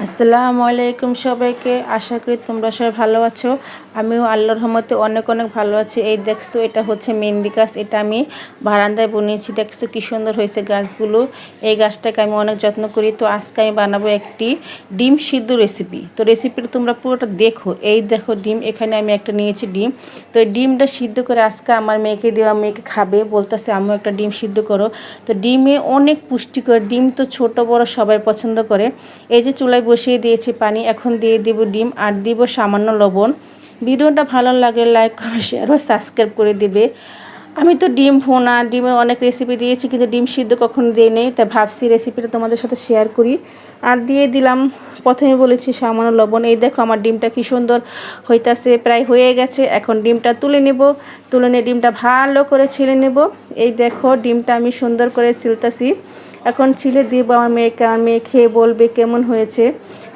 আসসালামু আলাইকুম সবাইকে। আশা করি তোমরা সবাই ভালো আছো। আমিও আল্লাহর রহমতে অনেক অনেক ভালো আছি। এই দেখছো, এটা হচ্ছে মেহেন্দি গাছ। এটা আমি বারান্দায় বনিয়েছি। দেখছো কি সুন্দর হয়েছে গাছগুলো। এই গাছটাকে আমি অনেক যত্ন করি। তো আজকে আমি বানাবো একটি ডিম সিদ্ধ রেসিপি। তো রেসিপিটা তোমরা পুরোটা দেখো। এই দেখো ডিম, এখানে আমি একটা নিয়েছি ডিম। তো এই ডিমটা সিদ্ধ করে আজকে আমার মেয়েকে দেওয়া, মেয়েকে খাবে, বলতেছে আম্মু একটা ডিম সিদ্ধ করো। তো ডিমে অনেক পুষ্টিকর। ডিম তো ছোট বড় সবাই পছন্দ করে। এই যে চুলায় বসিয়ে দিয়েছি পানি, এখন দিয়ে দিব ডিম আর দিব সামান্য লবণ। ভিডিওটা ভালো লাগলে লাইক, কমেন্ট, শেয়ার ও সাবস্ক্রাইব করে দিবে। আমি তো ডিম ভুনা, ডিমের অনেক রেসিপি দিয়েছি, কিন্তু ডিম সিদ্ধ কখনো দিই নেই, তাই ভাবছি রেসিপিটা তোমাদের সাথে শেয়ার করি। আর দিয়ে দিলাম, প্রথমে বলেছি সামান্য লবণ। এই দেখো আমার ডিমটা কি সুন্দর হইতাছে, প্রায় হয়ে গেছে। এখন ডিমটা তুলে নেব। তুলে নিয়ে ডিমটা ভালো করে ছেলে নেব। এই দেখো ডিমটা আমি সুন্দর করে ছিলতাছি। এখন ছিলে দিব আমার মেয়েকে, আমার মেয়ে খেয়ে বলবে কেমন হয়েছে।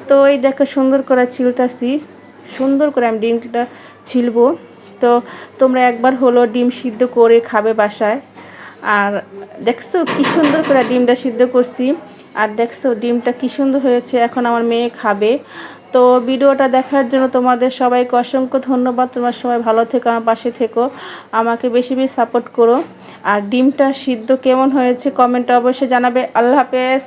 তো এই দেখো সুন্দর করে ছিলতাছি, সুন্দর করে আমি ডিমটা ছিলবো। তো তোমরা একবার হলো ডিম সিদ্ধ করে খাবে বাসায়। আর দেখছো কি সুন্দর করে ডিমটা সিদ্ধ করছি। আর দেখছো ডিমটা কি সুন্দর হয়েছে, এখন আমার মেয়ে খাবে। তো ভিডিওটা দেখার জন্য তোমাদের সবাইকে অসংখ্য ধন্যবাদ। তোমরা সবাই ভালো থেকো, আমার পাশে থেকো, আমাকে বেশি বেশি সাপোর্ট করো। আর ডিমটা সিদ্ধ কেমন হয়েছে কমেন্টে অবশ্যই জানাবে। আল্লাহ হাফেজ।